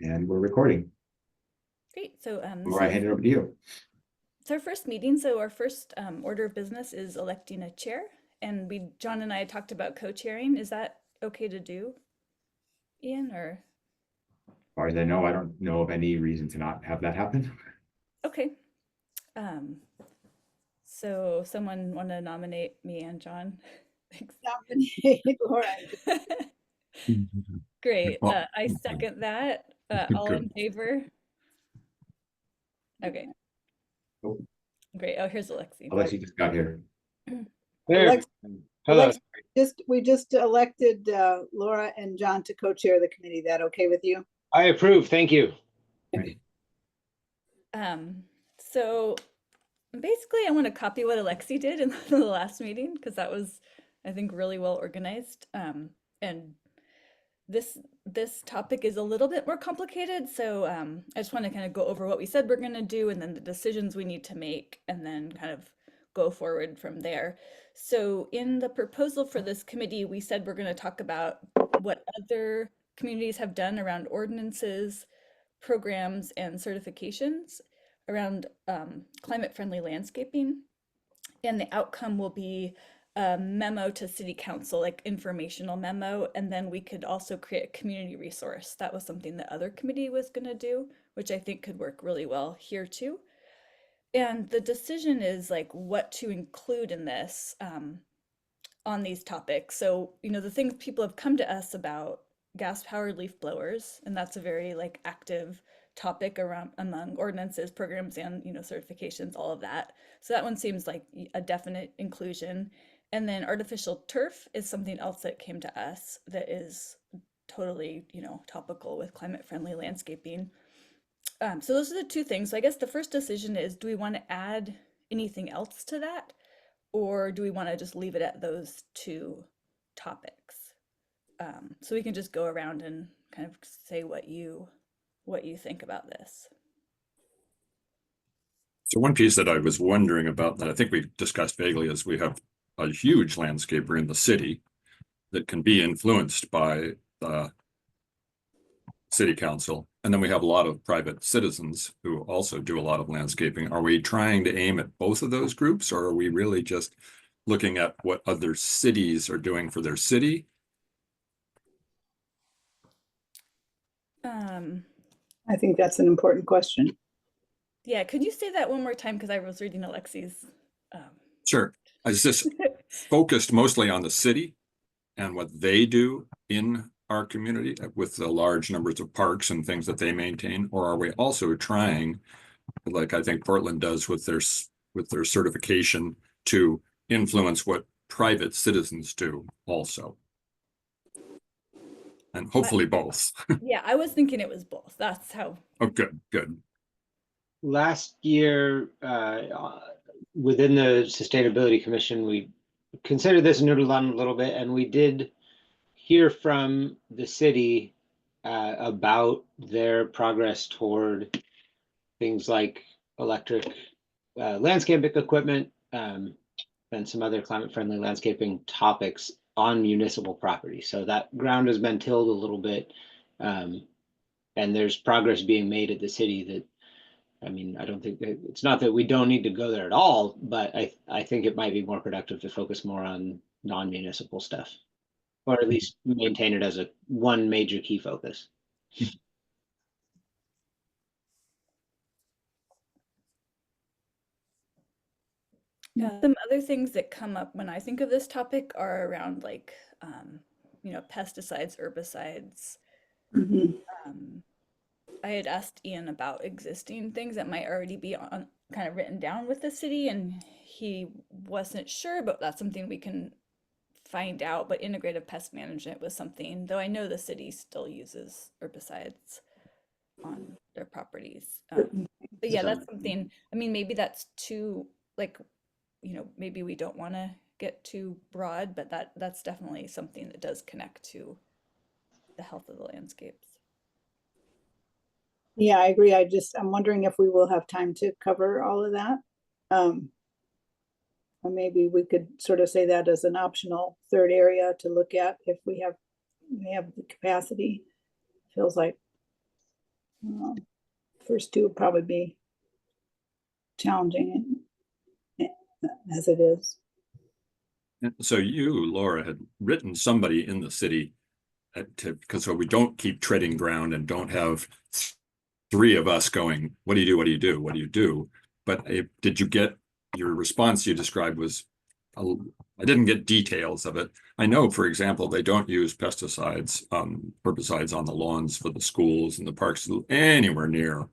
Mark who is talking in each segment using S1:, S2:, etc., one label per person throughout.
S1: And we're recording.
S2: Great. So
S1: Laura, I hand it over to you.
S2: it's our first meeting. So our first order of business is electing a chair. And John and I talked about co-chairing. Is that okay to do, Ian? Or
S1: As far as I know, I don't know of any reason to not have that happen.
S2: okay. Um, so someone want to nominate me and John? Thanks.
S3: Nominate Laura.
S2: Great.
S1: Well,
S2: I second that. All
S1: good.
S2: in favor? Okay.
S1: Oh,
S2: Great. Oh, here's Alexi.
S1: Alexi just got here.
S4: There.
S3: Alex-
S4: Hello.
S3: We just elected Laura and John to co-chair the committee. That okay with you?
S4: I approve. Thank you.
S2: So basically I want to copy what Alexi did in the last meeting because that was, I think, really well organized. And this topic is a little bit more complicated. So I just want to kind of go over what we said we're going to do and then the decisions we need to make and then kind of go forward from there. So in the proposal for this committee, we said we're going to talk about what other communities have done around ordinances, programs, and certifications around climate-friendly landscaping. And the outcome will be a memo to city council, like informational memo, and then we could also create a community resource. That was something the other committee was going to do, which I think could work really well here too. And the decision is like what to include in this on these topics. So, the things people have come to us about gas-powered leaf blowers, and that's a very like active topic around among ordinances, programs, and certifications, all of that. So that one seems like a definite inclusion. And then artificial turf is something else that came to us that is totally, topical with climate-friendly landscaping. So those are the two things. So I guess the first decision is, do we want to add anything else to that? Or do we want to just leave it at those two topics? So we can just go around and kind of say what you think about this.
S5: So one piece that I was wondering about that I think we've discussed vaguely is we have a huge landscaper in the city that can be influenced by the city council. And then we have a lot of private citizens who also do a lot of landscaping. Are we trying to aim at both of those groups, or are we really just looking at what other cities are doing for their city?
S3: I think that's an important question.
S2: Yeah, could you say that one more time? Because I was reading Alexi's.
S5: Sure. I was just focused mostly on the city and what they do in our community with the large numbers of parks and things that they maintain, or are we also trying, like I think Portland does with their certification, to influence what private citizens do also? And hopefully both.
S2: Yeah, I was thinking it was both. That's how.
S5: Oh, good.
S4: Last year, within the Sustainability Commission, we considered this and noodled on a little bit, and we did hear from the city about their progress toward things like electric landscaping equipment and some other climate-friendly landscaping topics on municipal property. So that ground has been tilled a little bit, and there's progress being made at the city that, I mean, I don't think it's not that we don't need to go there at all, but I think it might be more productive to focus more on non-municipal stuff, or at least maintain it as one major key focus.
S2: Some other things that come up when I think of this topic are around like, pesticides, herbicides. I had asked Ian about existing things that might already be on kind of written down with the city, and he wasn't sure, but that's something we can find out. But integrative pest management was something, though I know the city still uses herbicides on their properties. But yeah, that's something, I mean, maybe that's too, like, maybe we don't want to get too broad, but that's definitely something that does connect to the health of the landscapes.
S3: Yeah, I agree. I'm wondering if we will have time to cover all of that. Or maybe we could sort of say that as an optional third area to look at if we have the capacity. Feels like First two would probably be challenging as it is.
S5: And so you, Laura, had written somebody in the city because so we don't keep treading ground and don't have three of us going, what do you do? What do you do? What do you do? But did you get your response you described was, I didn't get details of it. I know, for example, they don't use pesticides, herbicides on the lawns for the schools and the parks anywhere near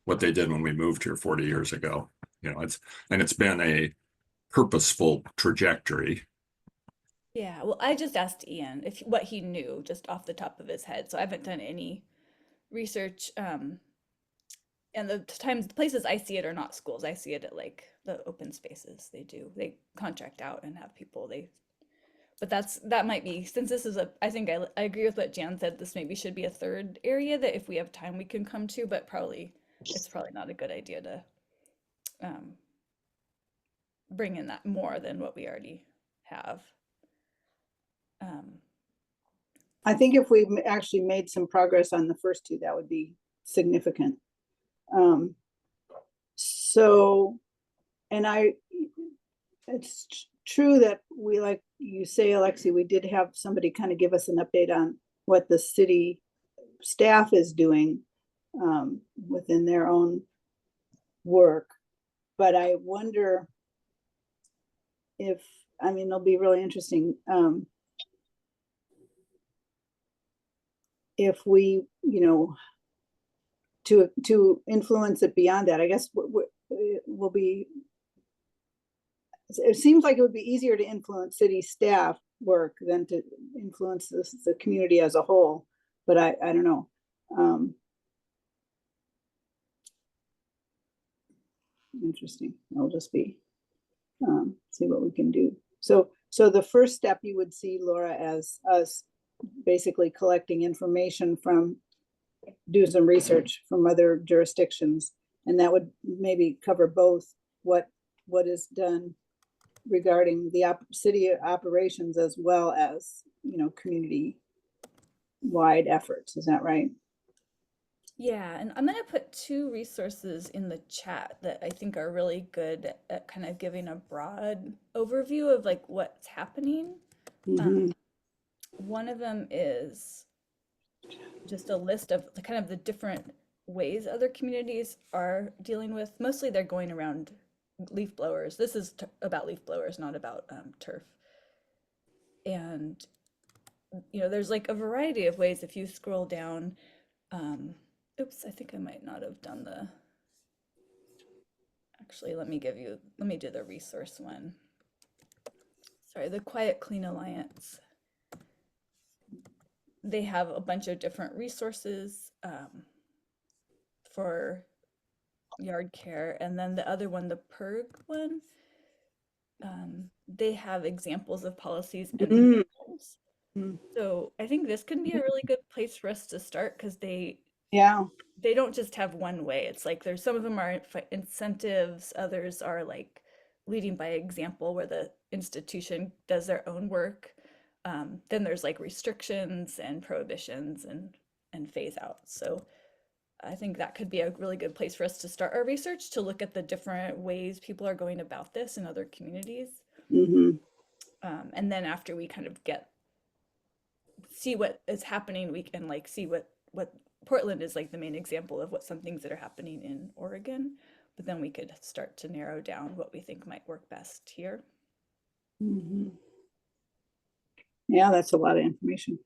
S5: what they did when we moved here 40 years ago. You know, it's been a purposeful trajectory.
S2: Yeah, well, I just asked Ian if what he knew just off the top of his head. So I haven't done any research. And the places I see it are not schools. I see it at like the open spaces. They contract out and have people but that might be, since this is I think I agree with what Jan said, this maybe should be a third area that if we have time we can come to, but it's probably not a good idea to bring in that more than what we already have.
S3: I think if we actually made some progress on the first two, that would be significant. It's true that we, like you say, Alexi, we did have somebody kind of give us an update on what the city staff is doing within their own work. But I wonder it'll be really interesting if we, to influence it beyond that. I guess it will be, it seems like it would be easier to influence city staff work than to influence the community as a whole, but I don't know. Interesting. I'll just be see what we can do. So the first step you would see, Laura, as us basically collecting information do some research from other jurisdictions, and that would maybe cover both what is done regarding the city operations as well as community wide efforts. Is that right?
S2: Yeah, and I'm going to put two resources in the chat that I think are really good at kind of giving a broad overview of like what's happening. One of them is just a list of kind of the different ways other communities are dealing with. Mostly they're going around leaf blowers. This is about leaf blowers, not about turf. And there's like a variety of ways. If you scroll down, oops, I think I might not have done actually, let me do the resource one. Sorry, the Quiet Clean Alliance. They have a bunch of different resources for yard care. And then the other one, the PERG one, they have examples of policies and rules. So I think this can be a really good place for us to start, because they don't just have one way. It's like there's some of them are incentives, others are like leading by example where the institution does their own work. Then there's like restrictions and prohibitions and phase out. So I think that could be a really good place for us to start our research, to look at the different ways people are going about this in other communities. And then after we kind of see what is happening, we can like see what Portland is like the main example of what some things that are happening in Oregon, but then we could start to narrow down what we think might work best here.
S3: Yeah, that's a lot of information.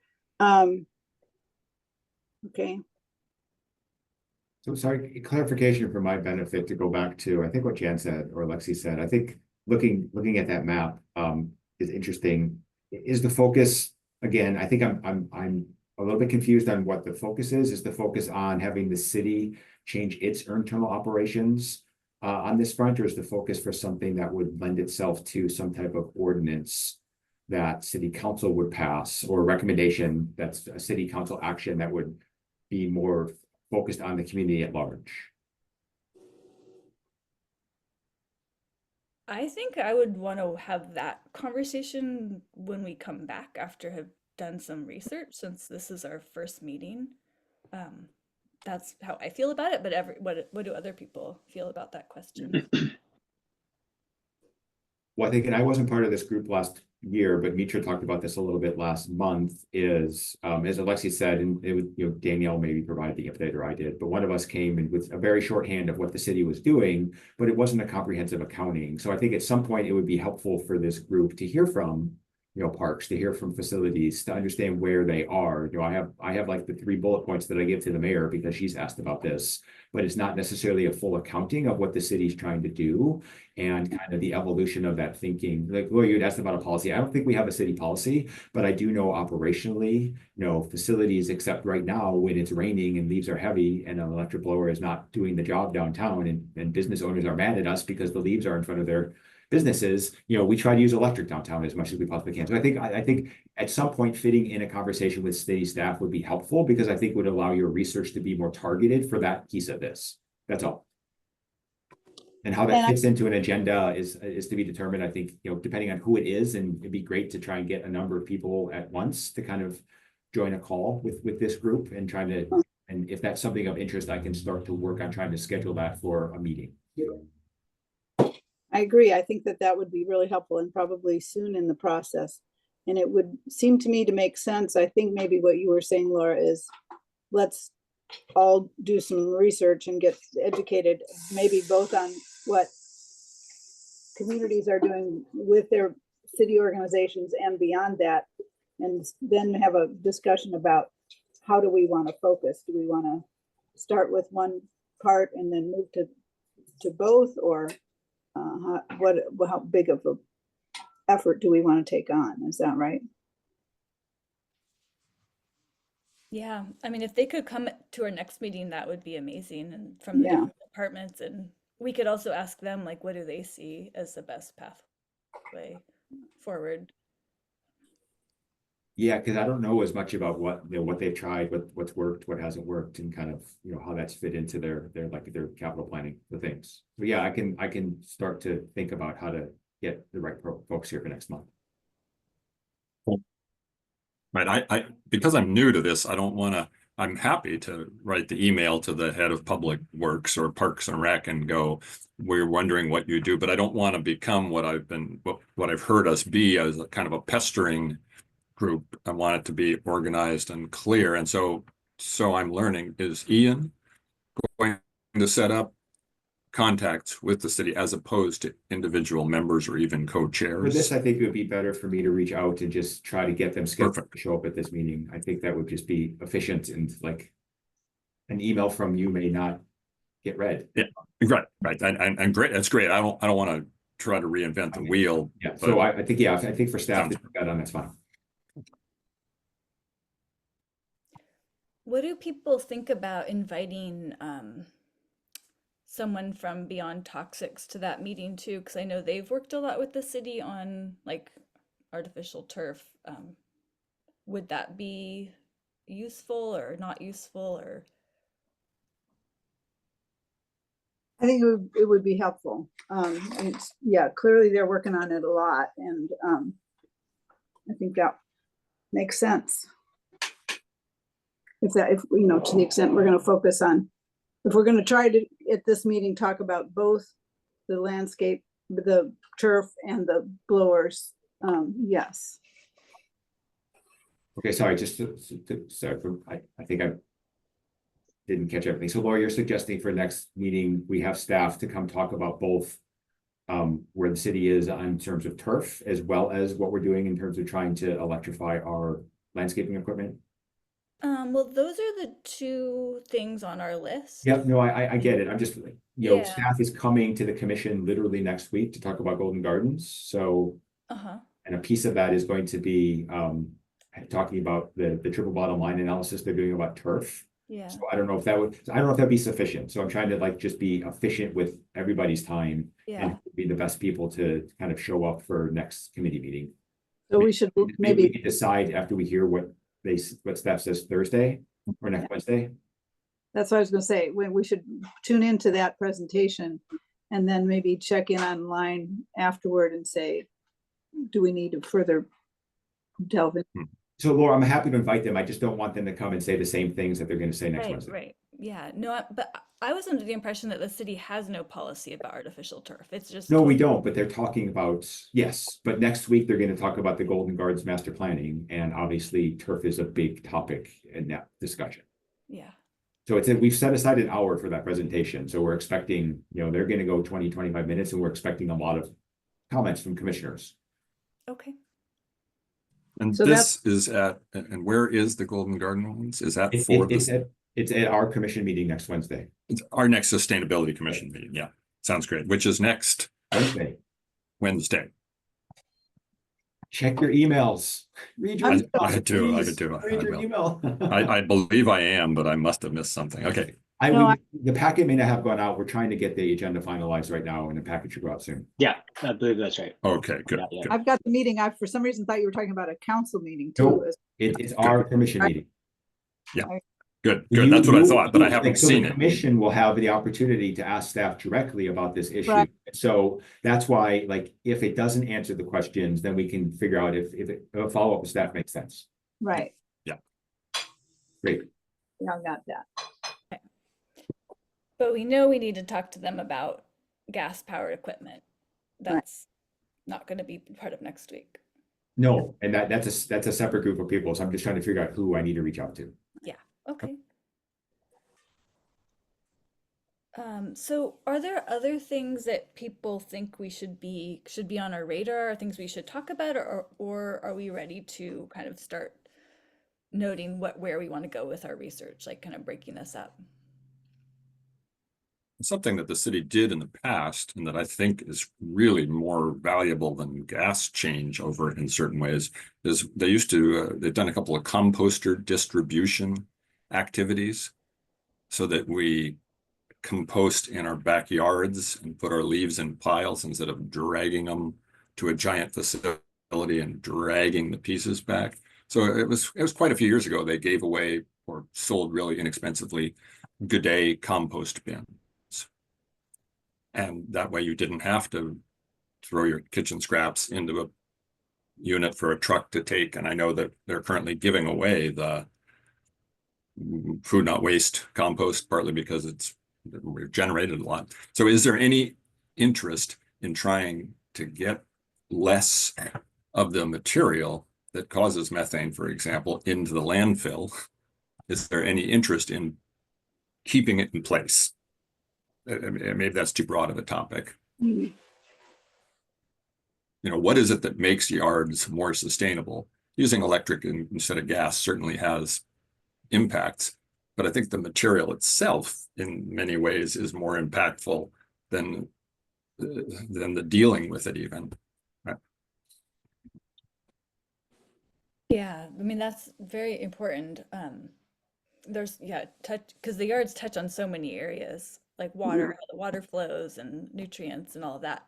S3: Okay.
S1: So sorry, clarification for my benefit to go back to, I think what Jan said or Lexi said. I think looking at that map is interesting. Is the focus, again, I think I'm a little bit confused on what the focus is. Is the focus on having the city change its internal operations on this front, or is the focus for something that would lend itself to some type of ordinance that city council would pass, or a recommendation that's a city council action that would be more focused on the community at large?
S2: I think I would want to have that conversation when we come back after have done some research, since this is our first meeting. that's how I feel about it, but what do other people feel about that question?
S1: Well, I think, and I wasn't part of this group last year, but Mitra talked about this a little bit last month, is, as Alexi said, and it was, Danielle maybe provided the update, or I did, but one of us came in with a very shorthand of what the city was doing, but it wasn't a comprehensive accounting. So I think at some point it would be helpful for this group to hear from, parks, to hear from facilities, to understand where they are. I have like the 3 bullet points that I give to the mayor because she's asked about this, but it's not necessarily a full accounting of what the city's trying to do and kind of the evolution of that thinking. Like, well, you'd asked about a policy. I don't think we have a city policy, but I do know operationally, facilities, except right now when it's raining and leaves are heavy and an electric blower is not doing the job downtown, and business owners are mad at us because the leaves are in front of their businesses, we try to use electric downtown as much as we possibly can. So I think at some point fitting in a conversation with city staff would be helpful, because I think would allow your research to be more targeted for that piece of this. That's all. And how that fits into an agenda is to be determined. I think, depending on who it is, and it'd be great to try and get a number of people at once to kind of join a call with this group and trying to, and if that's something of interest, I can start to work on trying to schedule that for a meeting.
S3: I agree. I think that would be really helpful, and probably soon in the process. And it would seem to me to make sense. I think maybe what you were saying, Laura, is let's all do some research and get educated, maybe both on what communities are doing with their city organizations and beyond that, and then have a discussion about how do we want to focus? Do we want to start with one part and then move to both, or how big of a effort do we want to take on? Is that right?
S2: Yeah, I mean, if they could come to our next meeting, that would be amazing, and from the different departments, and we could also ask them, like, what do they see as the best pathway forward?
S1: Yeah, because I don't know as much about what they've tried, what's worked, what hasn't worked, and kind of how that's fit into their capital planning for things. So yeah, I can start to think about how to get the right folks here for next month.
S5: Right, I because I'm new to this, I'm happy to write the email to the head of public works or Parks and Rec and go, we're wondering what you do, but I don't want to become what I've heard us be, as a kind of a pestering group. I want it to be organized and clear. And so I'm learning, is Ian going to set up contacts with the city as opposed to individual members or even co-chairs?
S1: For this, I think it would be better for me to reach out and just try to get them scheduled
S5: Perfect.
S1: to show up at this meeting. I think that would just be efficient, and like an email from you may not get read.
S5: Yeah, right. And great. That's great. I don't want to try to reinvent the wheel.
S1: Yeah. So I think for staff
S5: Sounds
S1: to put that on, that's fine.
S2: What do people think about inviting someone from Beyond Toxics to that meeting too? Because I know they've worked a lot with the city on like artificial turf. Would that be useful or not useful, or?
S3: I think it would be helpful. Clearly they're working on it a lot, and I think that makes sense. If to the extent we're going to focus on, if we're going to try to at this meeting talk about both the landscape, the turf, and the blowers, yes.
S1: Okay, sorry, I think I didn't catch everything. So Laura, you're suggesting for next meeting, we have staff to come talk about both where the city is in terms of turf, as well as what we're doing in terms of trying to electrify our landscaping equipment?
S2: Well, those are the two things on our list.
S1: Yep, no, I get it. I'm just,
S2: Yeah.
S1: staff is coming to the commission literally next week to talk about Golden Gardens. So, and a piece of that is going to be talking about the triple bottom line analysis they're doing about turf.
S2: Yeah.
S1: So I don't know if that'd be sufficient. So I'm trying to just be efficient with everybody's time and be the best people to kind of show up for next committee meeting.
S3: So we should
S1: maybe we can decide after we hear what staff says Thursday or next Wednesday.
S3: That's what I was going to say. We should tune into that presentation and then maybe check in online afterward and say, do we need to further delve in?
S1: So Laura, I'm happy to invite them. I just don't want them to come and say the same things that they're going to say next Wednesday.
S2: Right. Yeah, no, but I was under the impression that the city has no policy about artificial turf. It's just
S1: No, we
S2: totally-
S1: don't, but they're talking about, yes, but next week they're gonna talk about the Golden Guards master planning, and obviously turf is a big topic in that discussion.
S2: Yeah.
S1: So we've set aside an hour for that presentation, so we're expecting, they're gonna go 20, 25 minutes, and we're expecting a lot of comments from commissioners.
S2: Okay.
S5: And
S3: So
S5: this is and where is the Golden Garden ones? Is that
S1: It-
S5: for
S1: it- It's
S5: this,
S1: at our commission meeting next Wednesday.
S5: it's our next Sustainability Commission meeting? Yeah, sounds great, which is next Wednesday.
S1: Check your emails. Read your
S3: I'm
S1: emails,
S5: I do,
S1: please.
S5: I
S1: Read your
S5: will.
S1: email.
S5: I believe I am, but I must have missed something. Okay,
S3: No,
S1: The packet may not have gone out. We're trying to get the agenda finalized right now, and the packet should go out soon.
S4: Yeah, I believe that's right.
S5: okay, good,
S4: Yeah.
S5: good.
S3: I've got the meeting. I, for some reason, thought you were talking about a council meeting too.
S1: Nope. It's our commission meeting.
S5: Good, good. That's what I thought, but I haven't
S1: So
S5: seen
S1: the
S5: it.
S1: commission will have the opportunity to ask staff directly about this issue.
S3: Right.
S1: So that's why, like, if it doesn't answer the questions, then we can figure out if a follow-up with staff makes sense.
S3: Right.
S1: Great.
S3: Yeah, I got that.
S2: But we know we need to talk to them about gas powered equipment. That's not going to be part of next week.
S1: No, and that's a separate group of people. So I'm just trying to figure out who I need to reach out to.
S2: Okay. So are there other things that people think we should be on our radar, or things we should talk about, or are we ready to kind of start noting where we want to go with our research, like kind of breaking this up?
S5: Something that the city did in the past, and that I think is really more valuable than gas changeover in certain ways, is they used to, they've done a couple of composter distribution activities so that we compost in our backyards and put our leaves in piles instead of dragging them to a giant facility and dragging the pieces back. So it was quite a few years ago. They gave away or sold really inexpensively Good Day compost bins. And that way you didn't have to throw your kitchen scraps into a unit for a truck to take. And I know that they're currently giving away the food not waste compost, partly because it's generated a lot. So is there any interest in trying to get less of the material that causes methane, for example, into the landfill? Is there any interest in keeping it in place? Maybe that's too broad of a topic.
S3: Mhm.
S5: What is it that makes yards more sustainable? Using electric instead of gas certainly has impacts, but I think the material itself in many ways is more impactful than the dealing with it even.
S2: Yeah, I mean, that's very important. There's, because the yards touch on so many areas, like water, how the water flows and nutrients and all of that.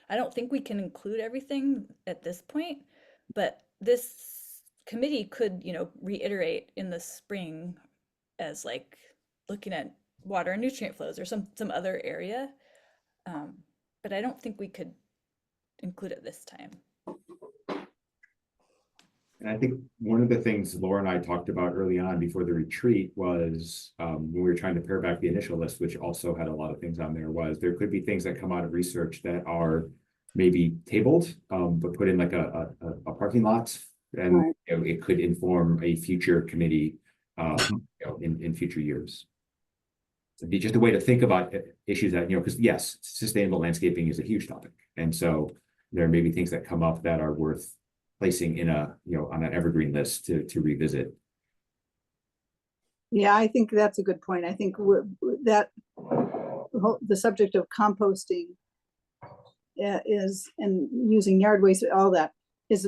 S2: I don't think we can include everything at this point, but this committee could, reiterate in the spring as like looking at water and nutrient flows or some other area. But I don't think we could include it this time.
S1: And I think one of the things Laura and I talked about early on before the retreat was when we were trying to pare back the initial list, which also had a lot of things on there, was there could be things that come out of research that are maybe tabled, but put in like a parking lot, and it could inform a future committee in future years. So it'd be just a way to think about issues that, because yes, sustainable landscaping is a huge topic. And so there may be things that come up that are worth placing in on an evergreen list to revisit.
S3: Yeah, I think that's a good point. I think that the subject of composting is, and using yard waste, all that is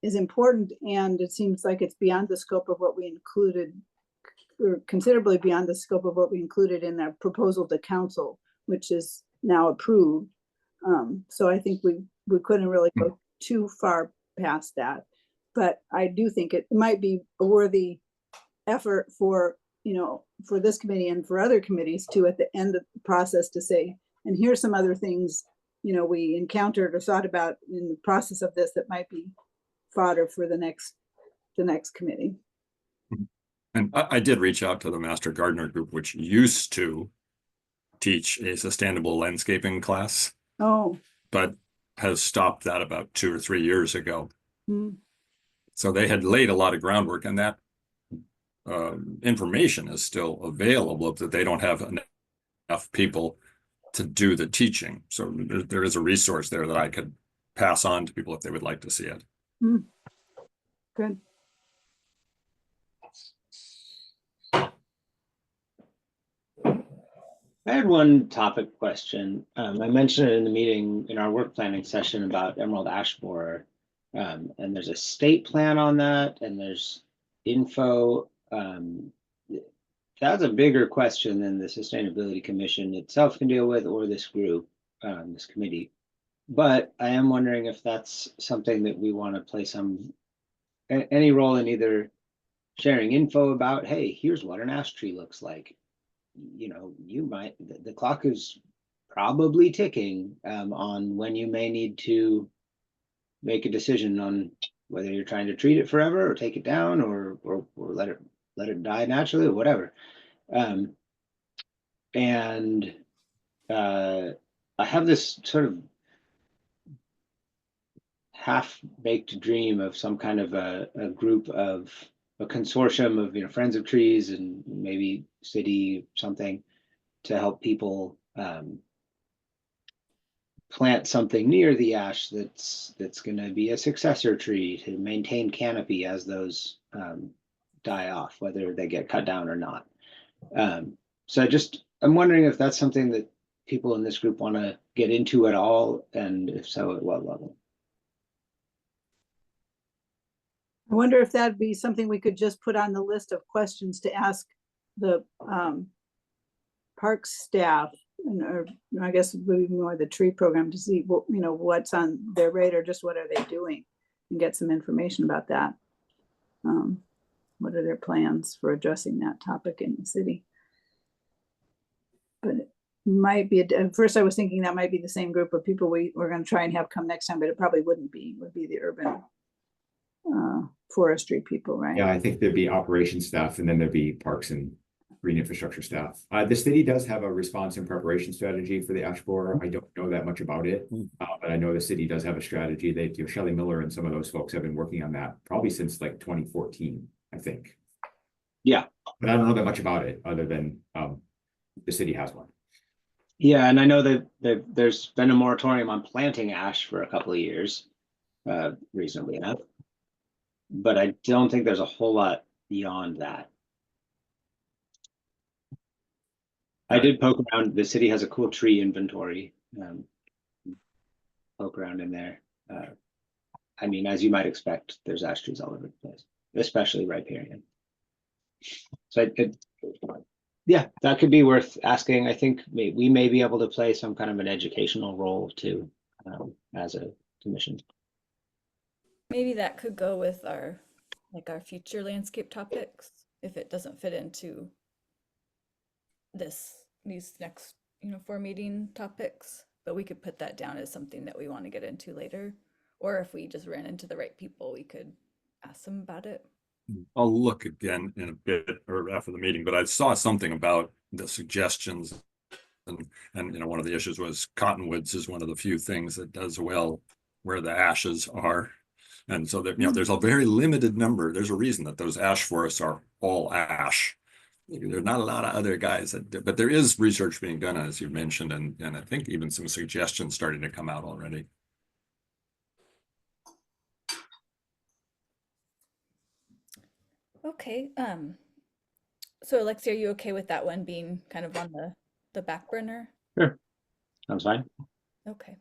S3: important, and it seems like it's beyond the scope of what we included, or considerably beyond the scope of what we included in the proposal to council, which is now approved. So I think we couldn't really go too far past that, but I do think it might be a worthy effort for this committee and for other committees to, at the end of the process, to say, and here's some other things we encountered or thought about in the process of this that might be fodder for the next committee.
S5: And I did reach out to the Master Gardener group, which used to teach a sustainable landscaping class,
S3: Oh,
S5: but has stopped that about 2 or 3 years ago.
S3: hmm,
S5: So they had laid a lot of groundwork, and that information is still available, that they don't have enough people to do the teaching. So there is a resource there that I could pass on to people if they would like to see it.
S3: hmm, good.
S4: I had one topic question. I mentioned it in the meeting in our work planning session about emerald ash borer. And there's a state plan on that, and there's info. That's a bigger question than the Sustainability Commission itself can deal with, or this group, this committee. But I am wondering if that's something that we want to play any role in, either sharing info about, hey, here's what an ash tree looks like. You know, the clock is probably ticking on when you may need to make a decision on whether you're trying to treat it forever or take it down, or let it die naturally, or whatever. And I have this sort of half-baked dream of some kind of a group of a consortium of, you know, friends of trees and maybe city something, to help people plant something near the ash that's going to be a successor tree to maintain canopy as those die off, whether they get cut down or not. So I'm wondering if that's something that people in this group want to get into at all, and if so, at what level?
S3: I wonder if that'd be something we could just put on the list of questions to ask the parks staff, or I guess maybe more the tree program, to see what, you know, what's on their radar, just what are they doing, and get some information about that. What are their plans for addressing that topic in the city? But it might be, at first I was thinking that might be the same group of people we're going to try and have come next time, but it probably wouldn't be. It would be the urban forestry people, right?
S1: Yeah, I think there'd be operations staff, and then there'd be parks and green infrastructure staff. The city does have a response and preparation strategy for the ash borer. I don't know that much about it, but I know the city does have a strategy. They do. Shelley Miller and some of those folks have been working on that probably since like 2014, I think.
S4: Yeah.
S1: But I don't know that much about it, other than the city has one.
S4: Yeah, and I know that there's been a moratorium on planting ash for a couple of years, reasonably enough. But I don't think there's a whole lot beyond that. I did poke around. The city has a cool tree inventory. Poke around in there. I mean, as you might expect, there's ash trees all over the place, especially riparian. So yeah, that could be worth asking. I think we may be able to play some kind of an educational role too, as a commission.
S2: Maybe that could go with our future landscape topics, if it doesn't fit into these next 4 meeting topics. But we could put that down as something that we want to get into later. Or if we just ran into the right people, we could ask them about it.
S5: I'll look again in a bit or after the meeting, but I saw something about the suggestions, and one of the issues was cottonwoods is one of the few things that does well where the ashes are. And so that, there's a very limited number. There's a reason that those ash forests are all ash. There's not a lot of other guys but there is research being done, as you mentioned, and I think even some suggestions starting to come out already.
S2: Okay. So Alexia, are you okay with that one being kind of on the back burner?
S4: Sure. Sounds fine.
S2: Okay.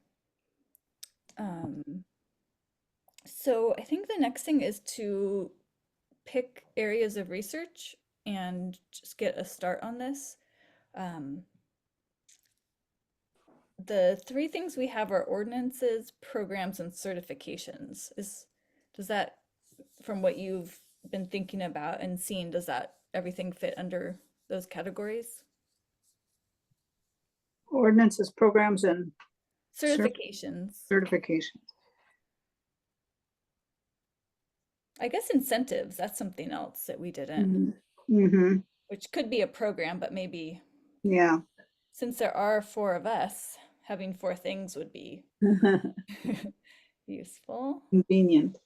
S2: So I think the next thing is to pick areas of research and just get a start on this. The 3 things we have are ordinances, programs, and certifications. Does that, from what you've been thinking about and seen, does that everything fit under those categories?
S3: Ordinances, programs, and
S2: Certifications.
S3: certifications.
S2: I guess incentives, that's something else that we didn't.
S3: Mm-hmm.
S2: which could be a program, but maybe
S3: Yeah.
S2: since there are 4 of us, having 4 things would be useful.
S3: Convenient.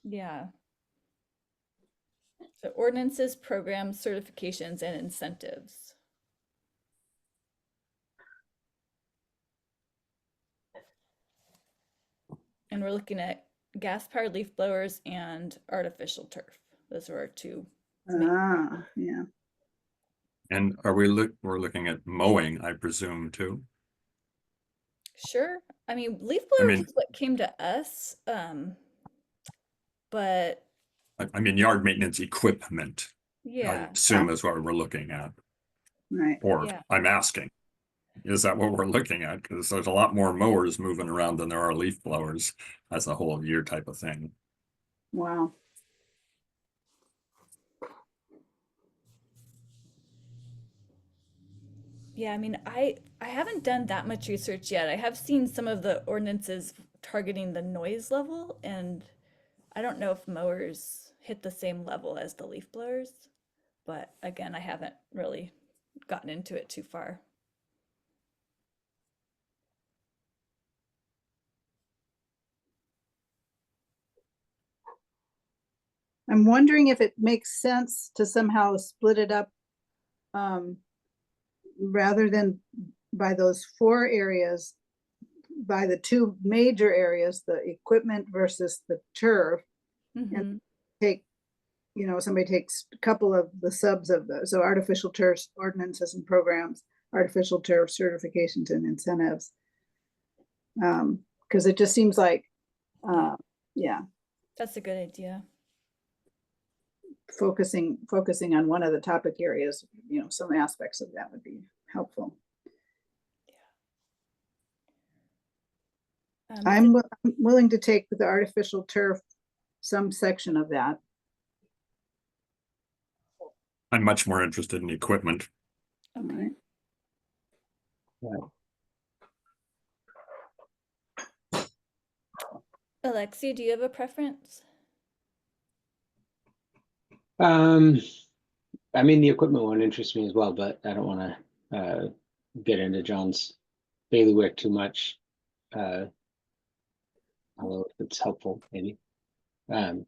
S2: Yeah. So ordinances, programs, certifications, and incentives. And we're looking at gas-powered leaf blowers and artificial turf. Those are our 2.
S3: Ah, yeah.
S5: And we're looking at mowing, I presume, too.
S2: Sure. I mean, leaf
S5: I
S2: blowers
S5: mean,
S2: is what came to us. But
S5: I mean, yard maintenance equipment, I
S2: yeah,
S5: assume is what we're looking at,
S3: Right.
S5: or
S2: yeah.
S5: I'm asking, is that what we're looking at? Because there's a lot more mowers moving around than there are leaf blowers as a whole year type of thing.
S3: Wow.
S2: Yeah, I mean, I haven't done that much research yet. I have seen some of the ordinances targeting the noise level, and I don't know if mowers hit the same level as the leaf blowers, but again, I haven't really gotten into it too far.
S3: I'm wondering if it makes sense to somehow split it up rather than by those 4 areas, by the 2 major areas, the equipment versus the turf,
S2: Mhm.
S3: take, somebody takes a couple of the subs of those. So artificial turf ordinances and programs, artificial turf certifications and incentives. Because it just seems like, yeah,
S2: That's a good idea.
S3: focusing on one of the topic areas, some aspects of that would be helpful. I'm willing to take the artificial turf, some section of that.
S5: I'm much more interested in equipment.
S2: Okay.
S3: Right.
S2: Alexi, do you have a preference?
S4: I mean, the equipment one interests me as well, but I don't want to get into John's bailiwick too much. Although if it's helpful, maybe.
S2: I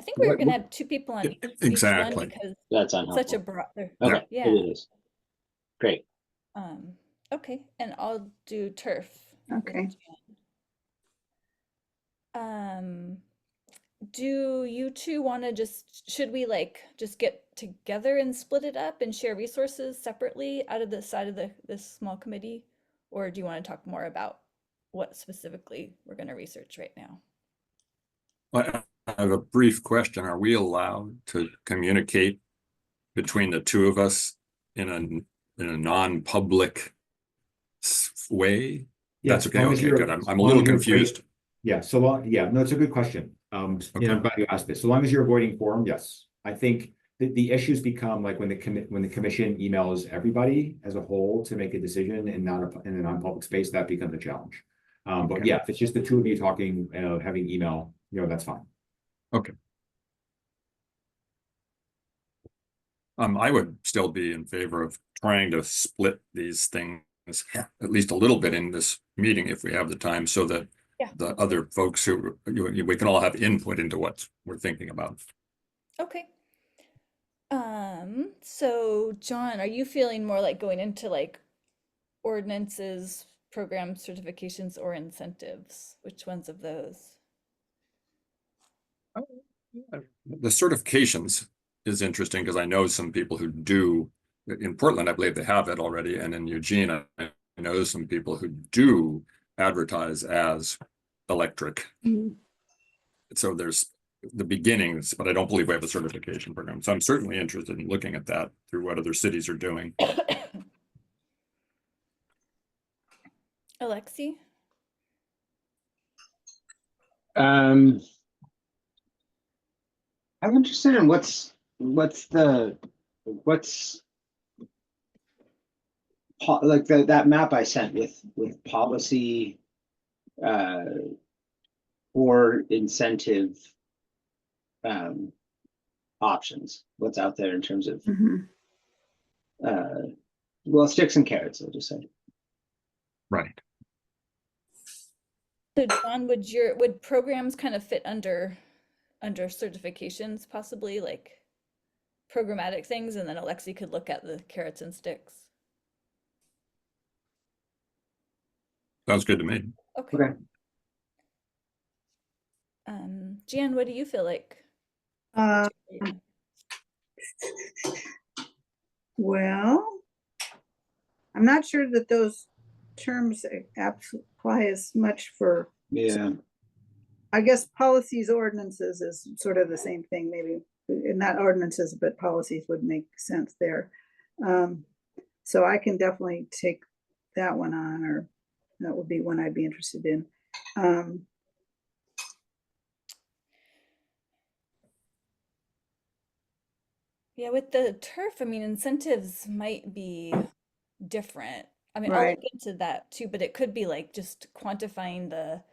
S2: think we were
S4: What-
S2: gonna have 2 people on each one
S5: Exactly.
S2: because
S4: That's
S2: it's such a
S4: unhelpful.
S2: broad.
S4: Okay,
S2: Yeah.
S4: it is. Great.
S2: Okay, and I'll do turf. with
S3: Okay.
S2: Jan. Do you 2 want to should we just get together and split it up and share resources separately out of the side of this small committee? Or do you want to talk more about what specifically we're going to research right now?
S5: I have a brief question. Are we allowed to communicate between the 2 of us in a non-public way?
S1: Yeah,
S5: That's
S1: as
S5: okay.
S1: long as
S5: Okay,
S1: you're-
S5: good.
S1: as
S5: I'm a
S1: long
S5: little
S1: as you're
S5: confused.
S1: Yeah, no, it's a good question. I'm glad you asked this. So long as you're avoiding quorum, yes. I think the issues become like when the commission emails everybody as a whole to make a decision and not in a non-public space, that becomes a challenge. But
S5: Okay.
S1: yeah, if it's just the 2 of you talking, having email, that's fine.
S5: Okay. I would still be in favor of trying to split these things at least a little bit in this meeting if we have the time, so that the other folks who we can all have input into what we're thinking about.
S2: Okay. So John, are you feeling more like going into ordinances, programs, certifications, or incentives? Which ones of those?
S5: The certifications is interesting because I know some people who do. In Portland, I believe they have it already, and in Eugene, I know some people who do advertise as electric. So there's the beginnings, but I don't believe we have a certification program. So I'm certainly interested in looking at that through what other cities are doing.
S2: Alexi?
S4: I'm interested in what's like that map I sent with policy or incentive options, what's out there in terms of,
S3: Mhm.
S4: well, sticks and carrots, I'll just say.
S5: Right.
S2: So John, would programs kind of fit under certifications possibly, like programmatic things, and then Alexi could look at the carrots and sticks?
S5: Sounds good to me.
S2: Okay.
S4: Okay.
S2: Jan, what do you feel like?
S3: Uh,
S2: Yeah.
S3: Well, I'm not sure that those terms apply as much for,
S4: Yeah.
S3: I guess policies, ordinances is sort of the same thing, maybe, not ordinances, but policies would make sense there. So I can definitely take that one on, or that would be one I'd be interested in.
S2: Yeah, with the turf, I mean, incentives might be different. I mean, I'll
S3: Right.
S2: look into that too, but it could be like just quantifying the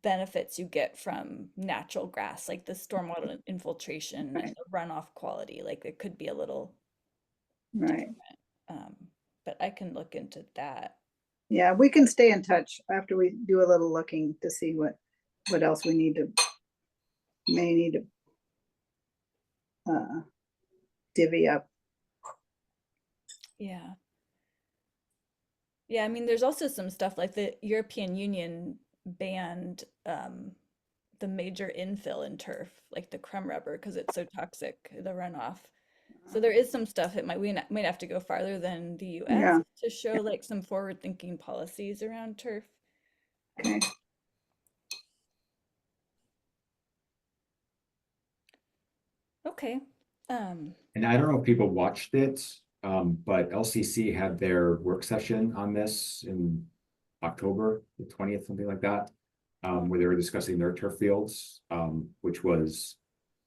S2: benefits you get from natural grass, like the stormwater infiltration and
S3: Right.
S2: the runoff quality. Like it could be a little
S3: Right.
S2: different. But I can look into that.
S3: Yeah, we can stay in touch after we do a little looking to see what else we may need to divvy up.
S2: Yeah. Yeah, I mean, there's also some stuff like the European Union banned the major infill in turf, like the crumb rubber, because it's so toxic, the runoff. So there is some stuff it might have to go farther than the US
S3: Yeah.
S2: to show like some forward-thinking policies around turf.
S3: Okay.
S2: Okay.
S1: And I don't know if people watched it, but LCC had their work session on this in October the 20th, something like that, where they were discussing their turf fields, which was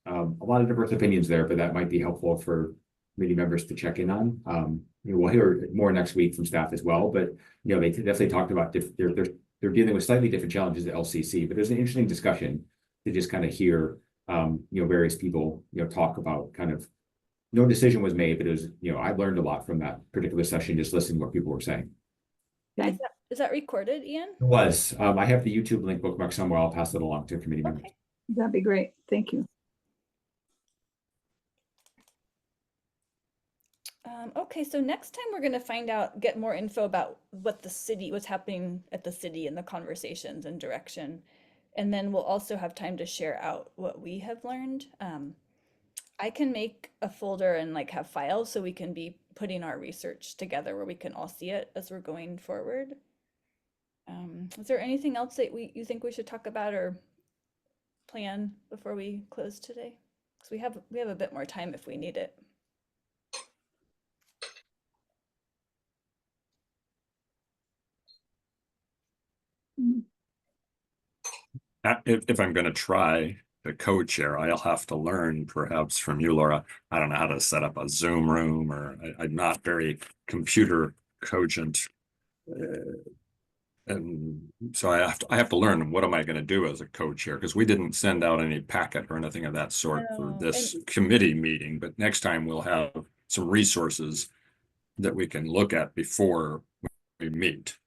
S1: a lot of diverse opinions there, but that might be helpful for committee members to check in on. We'll hear more next week from staff as well, but they definitely talked about they're dealing with slightly different challenges at LCC, but there's an interesting discussion to just kind of hear various people talk about kind of no decision was made, but it was I learned a lot from that particular session, just listening to what people were saying.
S3: Okay.
S2: Is that recorded, Ian?
S1: It was. I have the YouTube link bookmark somewhere. I'll pass it along to committee members.
S2: Okay.
S3: That'd be great. Thank you.
S2: Okay, so next time we're gonna get more info about what's happening at the city and the conversations and direction. And then we'll also have time to share out what we have learned. I can make a folder and like have files so we can be putting our research together where we can all see it as we're going forward. Is there anything else that you think we should talk about or plan before we close today? Because we have a bit more time if we need it.
S5: If I'm going to try to co-chair, I'll have to learn perhaps from you, Laura. I don't know how to set up a Zoom room, or I'm not very computer cogent. And so I have to learn what am I going to do as a co-chair, because we didn't send out any packet or anything of that sort for
S2: No,
S5: this
S2: and-
S5: committee meeting, but next time we'll have some resources that we can look at before we meet.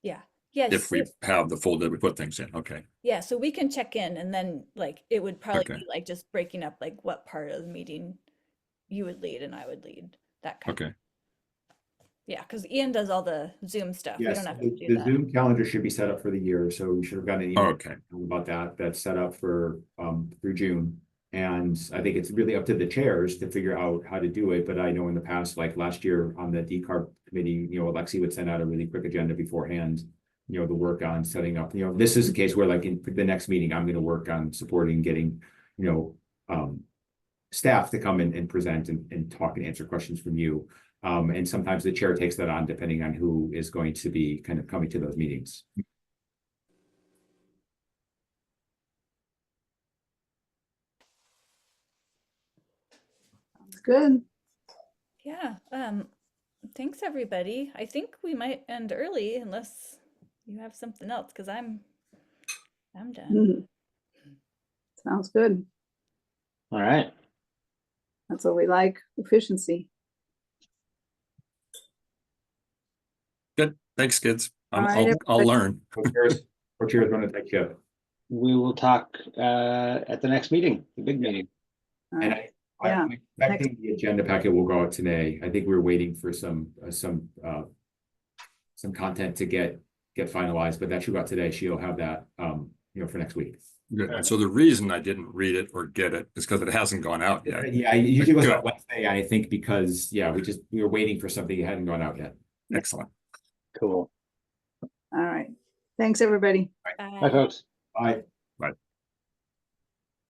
S2: Yeah. Yes.
S5: If we have the folder we put things in. Okay.
S2: Yeah, so we can check in and then like it would probably
S5: Okay.
S2: be like just breaking up like what part of the meeting you would lead and I would lead, that kind of.
S5: Okay.
S2: Yeah, because Ian does all the Zoom stuff. We
S1: Yes,
S2: don't have to do
S1: the
S2: that.
S1: Zoom calendar should be set up for the year, so we should have gotten an email
S5: Okay.
S1: about that. That's set up for through June. And I think it's really up to the chairs to figure out how to do it. But I know in the past, like last year on the decarb committee, Alexi would send out a really quick agenda beforehand, the work on setting up, this is a case where like in the next meeting, I'm going to work on supporting getting, staff to come and present and talk and answer questions from you. And sometimes the chair takes that on depending on who is going to be kind of coming to those meetings.
S3: Sounds good.
S2: Yeah. Thanks everybody. I think we might end early unless you have something else because I'm done.
S3: Sounds good.
S4: All right.
S3: That's what we like, efficiency.
S5: Good. Thanks, kids.
S3: All right,
S5: I'll
S3: everybody.
S5: learn.
S1: Or cheers when it's like chip.
S4: We will talk at the next meeting, the big meeting.
S3: All
S1: And
S3: right.
S1: I
S3: Yeah,
S1: think the agenda packet will go out today. I think we're waiting for some content to get finalized, but that should go out today. She'll have that, for next week.
S5: Good. And so the reason I didn't read it or get it is because it hasn't gone out yet.
S1: Yeah, it usually goes out
S5: Good.
S1: Wednesday, I think, because, we were waiting for something that hadn't gone out yet.
S5: Excellent.
S4: Cool.
S3: all right. Thanks, everybody.
S4: Bye, folks.
S1: Bye.